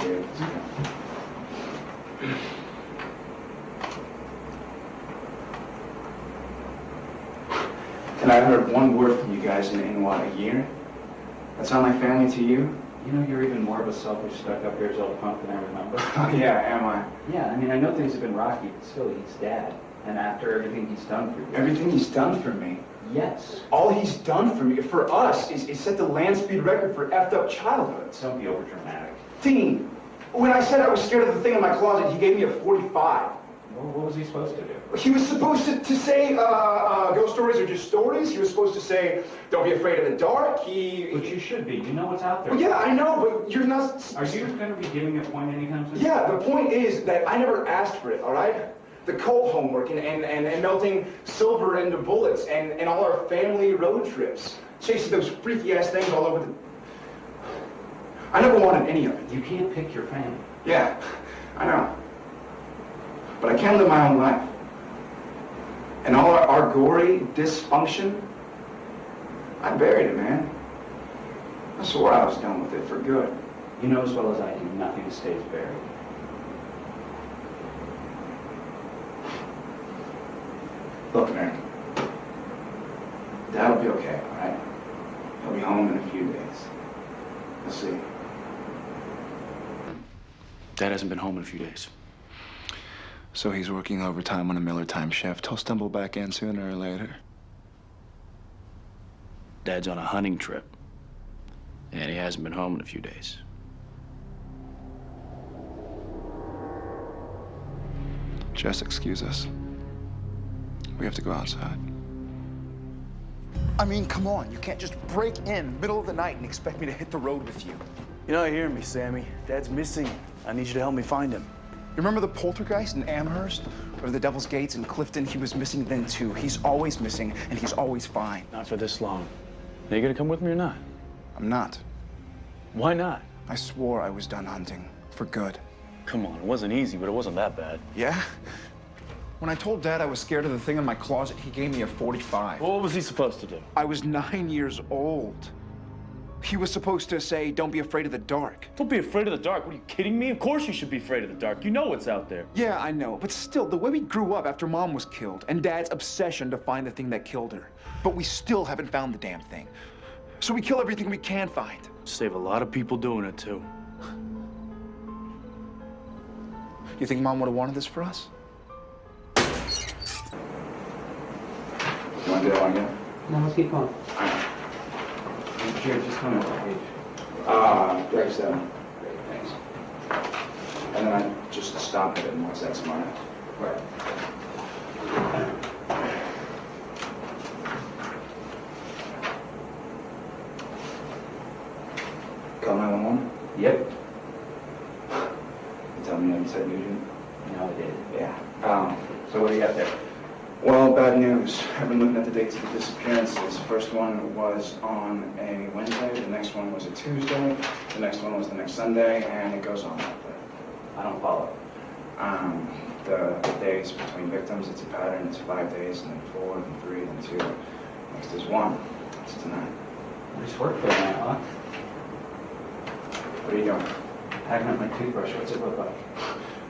scared. And I heard one word from you guys in what, a year? That's all my family to you? You know, you're even more of a selfish, stuck-up, here's-old punk than I remember. Yeah, am I? Yeah, I mean, I know things have been rocky, but still, he's Dad. And after everything he's done for you. Everything he's done for me? Yes. All he's done for me, for us, is set the land speed record for effed up childhoods. Don't be overdramatic. Dean, when I said I was scared of the thing in my closet, he gave me a 45. Well, what was he supposed to do? He was supposed to say, ghost stories are just stories. He was supposed to say, don't be afraid of the dark. But you should be. You know what's out there. Well, yeah, I know, but you're not... Are you going to be giving a point anytime soon? Yeah, the point is that I never asked for it, all right? The coal homework and melting silver into bullets and all our family road trips. Chasing those freaky-ass things all over the... I never wanted any of it. You can't pick your family. Yeah, I know. But I can live my own life. And all our gory dysfunction, I buried it, man. I swore I was done with it for good. You know as well as I do, nothing stays buried. Look, man. Dad'll be okay, all right? He'll be home in a few days. We'll see. Dad hasn't been home in a few days. So he's working overtime on a Miller time shift. He'll stumble back in sooner or later. Dad's on a hunting trip. And he hasn't been home in a few days. Just excuse us. We have to go outside. I mean, come on. You can't just break in middle of the night and expect me to hit the road with you. You're not hearing me, Sammy. Dad's missing. I need you to help me find him. You remember the poltergeist in Amherst? Or the Devil's Gates in Clifton? He was missing then, too. He's always missing, and he's always fine. Not for this long. Are you gonna come with me or not? I'm not. Why not? I swore I was done hunting. For good. Come on, it wasn't easy, but it wasn't that bad. Yeah? When I told Dad I was scared of the thing in my closet, he gave me a 45. Well, what was he supposed to do? I was 9 years old. He was supposed to say, don't be afraid of the dark. Don't be afraid of the dark. What, are you kidding me? Of course you should be afraid of the dark. You know what's out there. Yeah, I know. But still, the way we grew up after Mom was killed, and Dad's obsession to find the thing that killed her. But we still haven't found the damn thing. So we kill everything we can find. Save a lot of people doing it, too. You think Mom would have wanted this for us? You want to do that one again? No, let's keep going. Here, just come over, page. Greg 7. Great, thanks. And then I just stop it and watch that smile. Right. Call 911? Yep. You tell me you said Nugent? No, I did. Yeah. So what do you got there? Well, bad news. I've been looking at the dates of the disappearances. The first one was on a Wednesday, the next one was a Tuesday, the next one was the next Sunday, and it goes on like that. I don't follow. The days between victims, it's a pattern. It's 5 days, and then 4, then 3, then 2. Next is 1. It's tonight. Nice work there, man, huh? What are you doing? Packing up my toothbrush. What's it look like?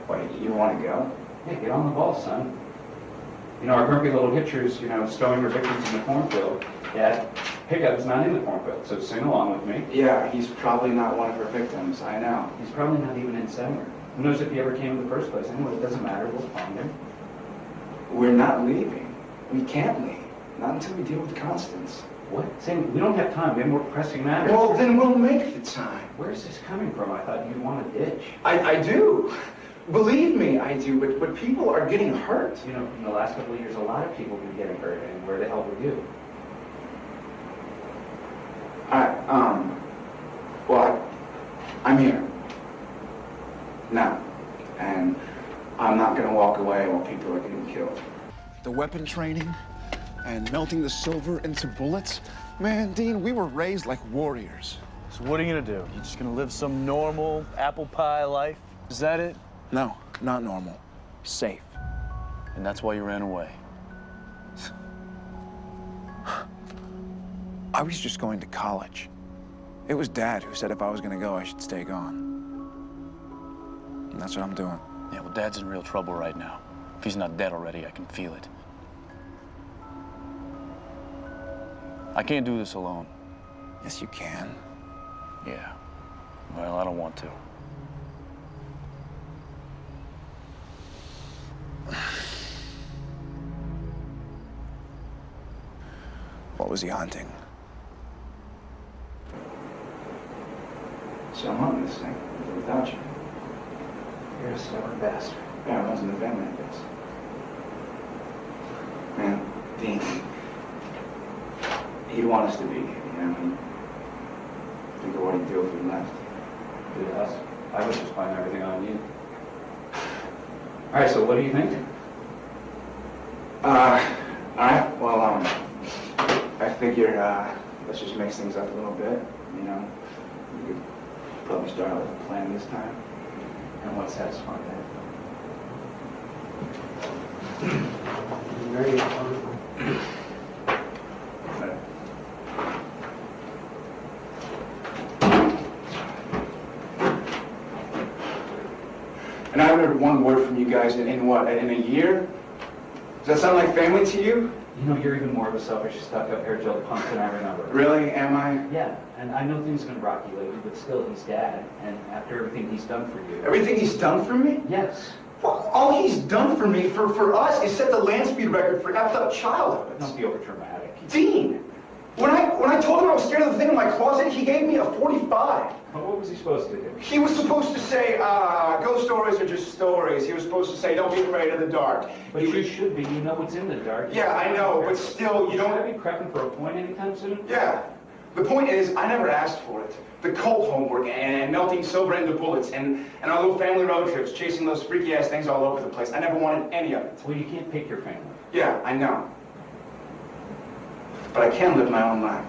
Wait, you want to go? Yeah, get on the ball, son. You know, our grumpy little hitchers, you know, stowing her victims in the cornfield. Dad, Pickup's not in the cornfield, so sing along with me. Yeah, he's probably not one of her victims. I know. He's probably not even in Sanger. Who knows if he ever came in the first place? Anyway, it doesn't matter. We'll find him. We're not leaving. We can't leave. Not until we deal with Constance. What? Sam, we don't have time. We have more pressing matters. Well, then we'll make the time. Where's this coming from? I thought you'd want a ditch. I do. Believe me, I do. But people are getting hurt. You know, in the last couple of years, a lot of people have been getting hurt. And where the hell were you? I'm here. Now. And I'm not going to walk away while people are getting killed. The weapon training and melting the silver into bullets. Man, Dean, we were raised like warriors. So what are you gonna do? You just gonna live some normal apple pie life? Is that it? No, not normal. Safe. And that's why you ran away. I was just going to college. It was Dad who said if I was gonna go, I should stay gone. And that's what I'm doing. Yeah, well, Dad's in real trouble right now. If he's not dead already, I can feel it. I can't do this alone. Yes, you can. Yeah. Well, I don't want to. What was he hunting? So I'm hunting this thing without you. You're a stubborn bastard. Yeah, it runs in the family, I guess. Man, Dean, he'd want us to be here, you know? Think of what he'd do if we left. Do us. I would just blame everything on you. All right, so what do you think? I figure, let's just mix things up a little bit, you know? We could probably start out with a plan this time. And what's that smart Very And I haven't heard one word from you guys in what, in a year? Does that sound like family to you? You know, you're even more of a selfish, stuck-up, hair-gel punk than I remember. Really? Am I? Yeah, and I know things have been rocky lately, but still, he's Dad, and after everything he's done for you... Everything he's done for me? Yes. Well, all he's done for me, for us, is set the land speed record for effed up childhoods. Don't be over-dramatic. Dean, when I told him I was scared of the thing in my closet, he gave me a 45. Well, what was he supposed to do? He was supposed to say, ghost stories are just stories. He was supposed to say, don't be afraid of the dark. But you should be. You know what's in the dark. Yeah, I know, but still, you Should I don't... be prepping for a point anytime soon? Yeah. The point is, I never asked for it. The cult homework and melting silver into bullets and our little family road trips, chasing those freaky-ass things all over the place. I never wanted any of it. Well, you can't pick your family. Yeah, I know. But I can live my own life.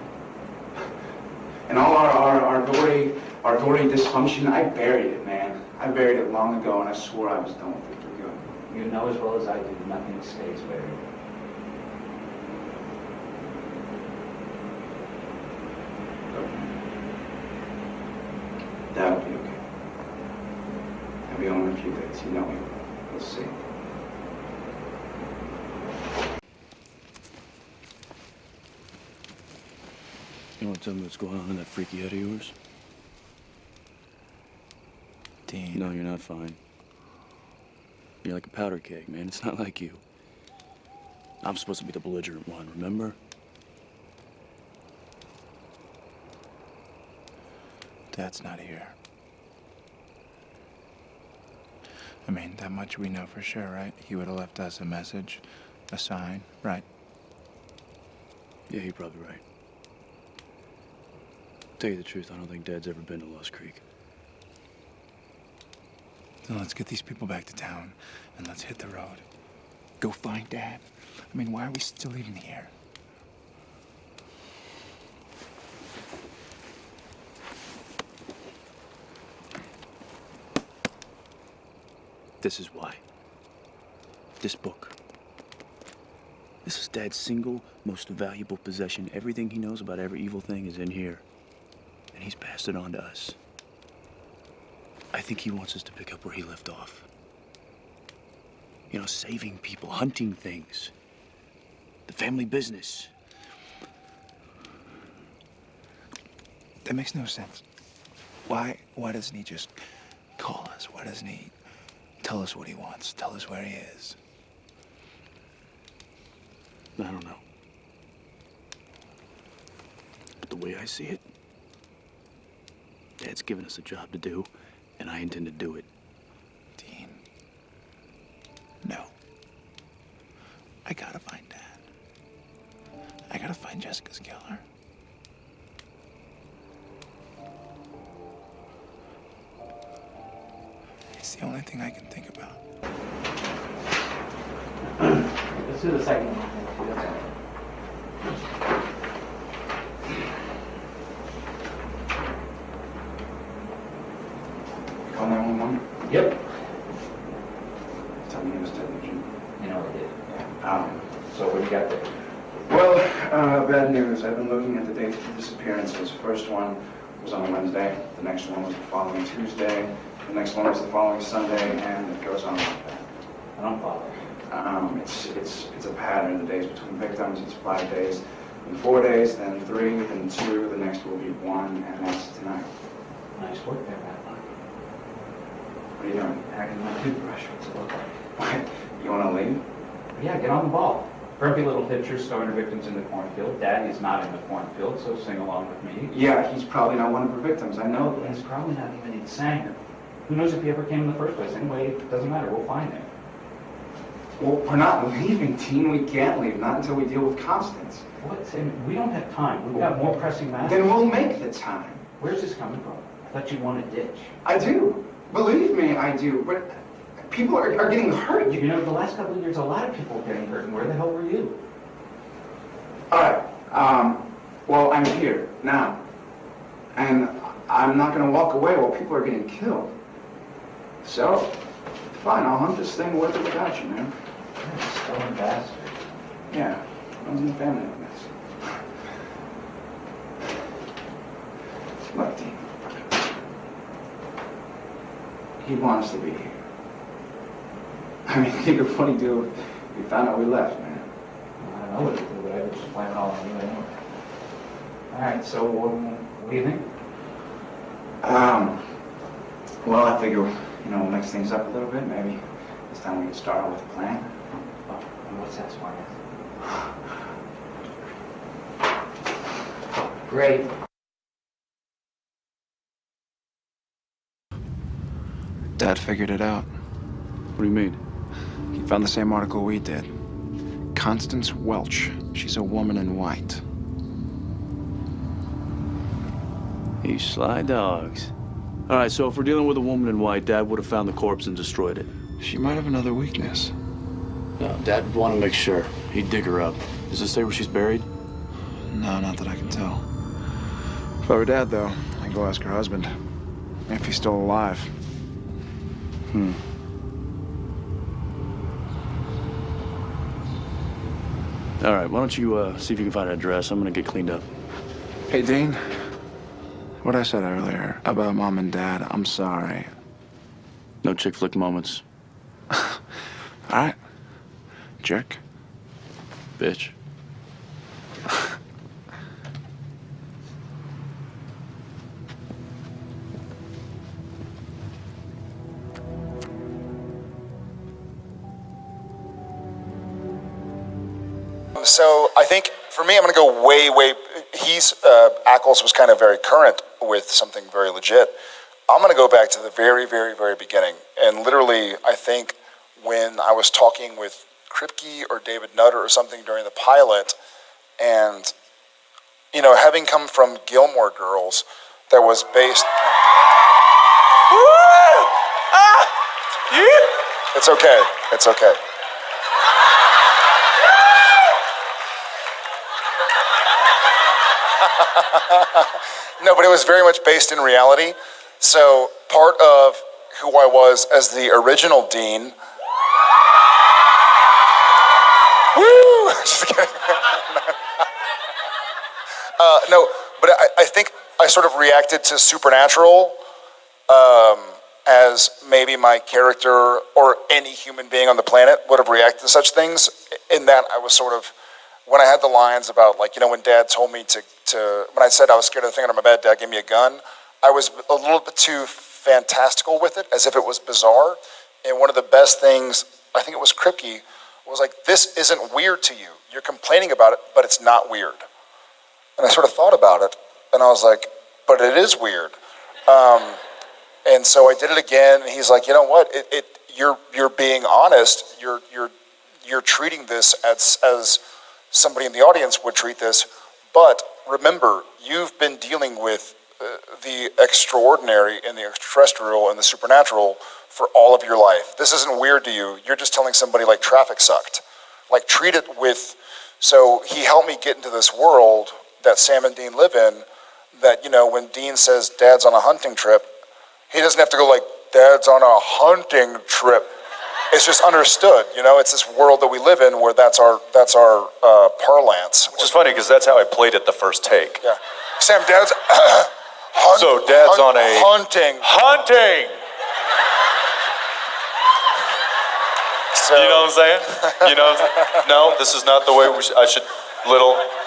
And all our gory dysfunction, I buried it, man. I buried it long ago, and I swore I was done with it for good. You know as well as I do, nothing stays buried. That'll be okay. I'll be home in a few days. You know me. We'll see. You want to tell me what's going on in that freaky head of yours? Dean. No, you're not fine. You're like a powder keg, man. It's not like you. I'm supposed to be the belligerent one, remember? Dad's not here. I mean, that much we know for sure, right? He would have left us a message, a sign, right? Yeah, you're probably right. Tell you the truth, I don't think Dad's ever been to Lost Creek. So let's get these people back to town, and let's hit the road. Go find Dad. I mean, why are we still even here? This is why. This book. This is Dad's single most valuable possession. Everything he knows about every evil thing is in here. And he's passed it on to us. I think he wants us to pick up where he left off. You know, saving people, hunting things. The family business. That makes no sense. Why doesn't he just call us? Why doesn't he tell us what he wants? Tell us where he is? I don't know. But the way I see it, Dad's given us a job to do, and I intend to do it. Dean. No. I gotta find Dad. I gotta find Jessica's killer. It's the only thing I can think about. Let's do the second one. Call 911? Yep. Tell me it was television. You know I did. So what do you got there? Well, bad news. I've been looking at the dates for disappearances. First one was on a Wednesday. The next one was the following Tuesday. The next one was the following Sunday, and it goes on like that. I don't follow. It's a pattern. The days between victims, it's 5 days, then 4 days, then 3, then 2. The next will be 1, and that's tonight. Nice work there, Matt. What are you doing? Hacking my toothbrush. What's it look like? What? You want to leave? Yeah, get on the ball. Grumpy little picture stowing her victims in the cornfield. Daddy's not in the cornfield, so sing along with me. Yeah, he's probably not one of her victims. I know He's that. probably not even insane. Who knows if he ever came in the first place? Anyway, it doesn't matter. We'll find him. Well, we're not leaving, Dean. We can't leave. Not until we deal with Constance. What? We don't have time. We've got more pressing matters. Then we'll make the time. Where's this coming from? I thought you wanted a ditch. I do. Believe me, I do. But people are getting hurt. You know, the last couple of years, a lot of people are getting hurt, and where the hell were you? All right. Well, I'm here now. And I'm not going to walk away while people are getting killed. So, fine, I'll hunt this thing with or without you, man. You're a stubborn bastard. Yeah, runs in the family on this. Look, Dean. He wants to be here. I mean, think of what he'd do if he found out we left, man. I don't know what to do, but I would just blame it all on you anyway. All right, so what do you think? Well, I figure, we'll mix things up a little bit. Maybe this time we can start out with a plan. Oh, and what's that, smartass? Great. Dad figured it out. What do you mean? He found the same article we did. Constance Welch. She's a woman in white. You sly dogs. All right, so if we're dealing with a woman in white, Dad would have found the corpse and destroyed it. She might have another weakness. No, Dad would want to make sure. He'd dig her up. Does it say where she's buried? No, not that I can tell. If I were Dad, though, I'd go ask her husband. If he's still alive. All right, why don't you see if you can find an address? I'm gonna get cleaned up. Hey, Dean. What I said earlier about Mom and Dad, I'm sorry. No chick flick moments. All right. Jerk. Bitch. So I think for me, I'm going to go way. Ackles was kind of very current with something very legit. I'm going to go back to the very, very, very beginning. And literally, I think when I was talking with Kripke or David Nutter or something during the pilot, and, having come from Gilmore Girls, that was based... It's okay. It's okay. No, but it was very much based in reality. So part of who I was as the original Dean. Woo! Just kidding. No, but I think I sort of reacted to Supernatural as maybe my character or any human being on the planet would have reacted to such things. In that I was sort of, when I had the lines about, when Dad told me when I said I was scared of the thing under my bed, Dad gave me a gun, I was a little bit too fantastical with it, as if it was bizarre. And one of the best things, I think it was Kripke, was like, this isn't weird to you. You're complaining about it, but it's not weird. And I sort of thought about it, and I was like, but it is weird. And so I did it again, and he's like, you know what? You're being honest. You're treating this as somebody in the audience would treat this. But remember, you've been dealing with the extraordinary and the extraterrestrial and the supernatural for all of your life. This isn't weird to you. You're just telling somebody like traffic sucked. Treat it with... So he helped me get into this world that Sam and Dean live in, that, when Dean says Dad's on a hunting trip, he doesn't have to go Dad's on a hunting trip. It's just understood, it's this world that we live in where that's our parlance. Which is funny because that's how I played it the first take. Yeah. Sam, Dad's So Dad's on a... Hunting. Hunting! So, You know what I'm saying? You know, no, this is not the way I should,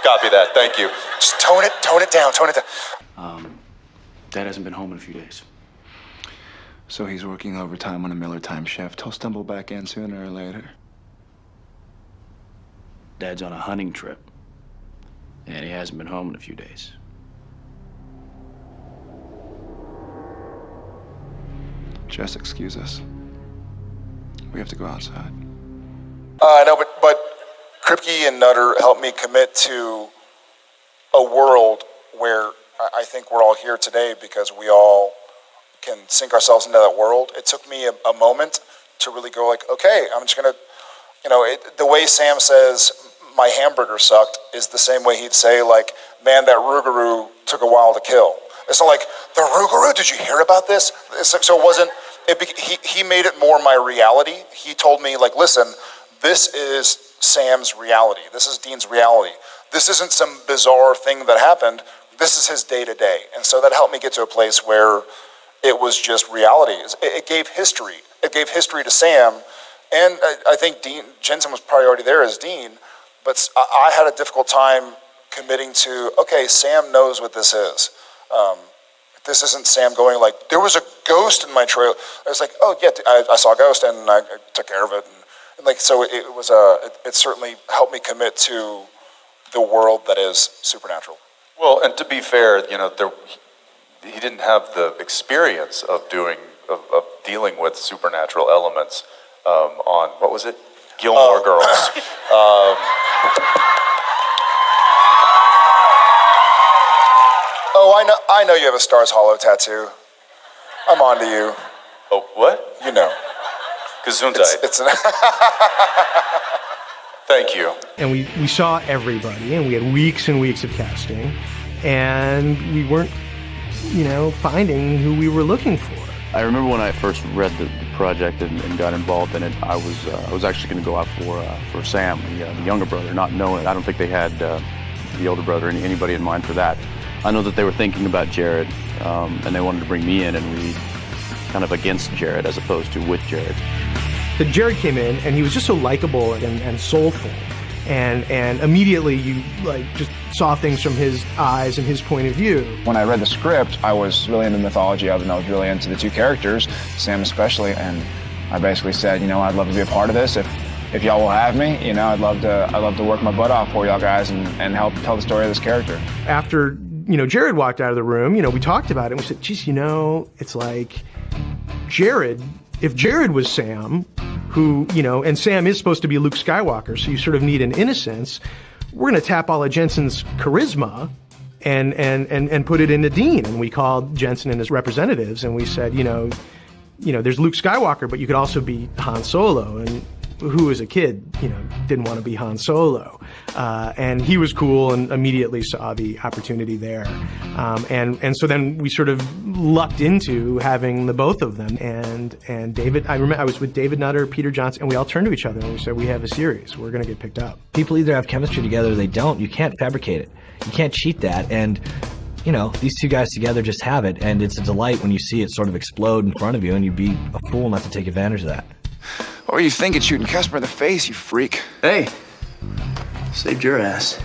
copy that, thank you. just tone it down. Dad hasn't been home in a few days. So he's working overtime on a Miller time shift. He'll stumble back in sooner or later. Dad's on a hunting trip, and he hasn't been home in a few days. Just excuse us. We have to go outside. No, but Kripke and Nutter helped me commit to a world where I think we're all here today because we all can sink ourselves into that world. It took me a moment to really go like, okay, I'm just gonna, the way Sam says my hamburger sucked is the same way he'd say like, man, that Rougarou took a while to kill. It's not like, the Rougarou, did you hear about this? So it wasn't, he made it more my reality. He told me like, listen, this is Sam's reality. This is Dean's reality. This isn't some bizarre thing that happened. This is his day-to-day. And so that helped me get to a place where it was just reality. It gave history. It gave history to Sam. And I think Jensen was probably already there as Dean, but I had a difficult time committing to, okay, Sam knows what this is. This isn't Sam going like, there was a ghost in my trailer. I was like, oh yeah, I saw a ghost and I took care of it. And like, so it was it certainly helped me commit to the world that is Supernatural. Well, and to be fair, he didn't have the experience of dealing with supernatural elements on, what was it? Gilmore Girls. Oh, I know you have a Stars Hollow tattoo. I'm on to you. Oh, what? You know. Gesundheit. Thank you. And we saw everybody, and we had weeks and weeks of casting, and we weren't, finding who we were looking for. I remember when I first read the project and got involved in it, I was actually going to go out for Sam, the younger brother, not knowing. I don't think they had the older brother or anybody in mind for that. I know that they were thinking about Jared, and they wanted to bring me in and read kind of against Jared as opposed to with Jared. But Jared came in, and he was just so likable and soulful, and immediately you just saw things from his eyes and his point of view. When I read the script, I was really into the mythology of it, and I was really into the two characters, Sam especially, and I basically said, I'd love to be a part of this. If y'all will have me, I'd love to work my butt off for y'all guys and help tell the story of this character. After, Jared walked out of the room, we talked about it, and we said, geez, it's like Jared, if Jared was Sam, who, and Sam is supposed to be Luke Skywalker, so you sort of need an innocence, we're going to tap all of Jensen's charisma and put it into Dean. And we called Jensen and his representatives, and we said, there's Luke Skywalker, but you could also be Han Solo. And who as a kid, didn't want to be Han Solo. And he was cool and immediately saw the opportunity there. And so then we sort of lucked into having the both of them. And David, I remember I was with David Nutter, Peter Johnson, and we all turned to each other and we said, we have a series. We're going to get picked up. People either have chemistry together or they don't. You can't fabricate it. You can't cheat that. And, these two guys together just have it. And it's a delight when you see it sort of explode in front of you, and you'd be a fool not to take advantage of that. What were you thinking, shooting Casper in the face, you freak? Hey, saved your ass.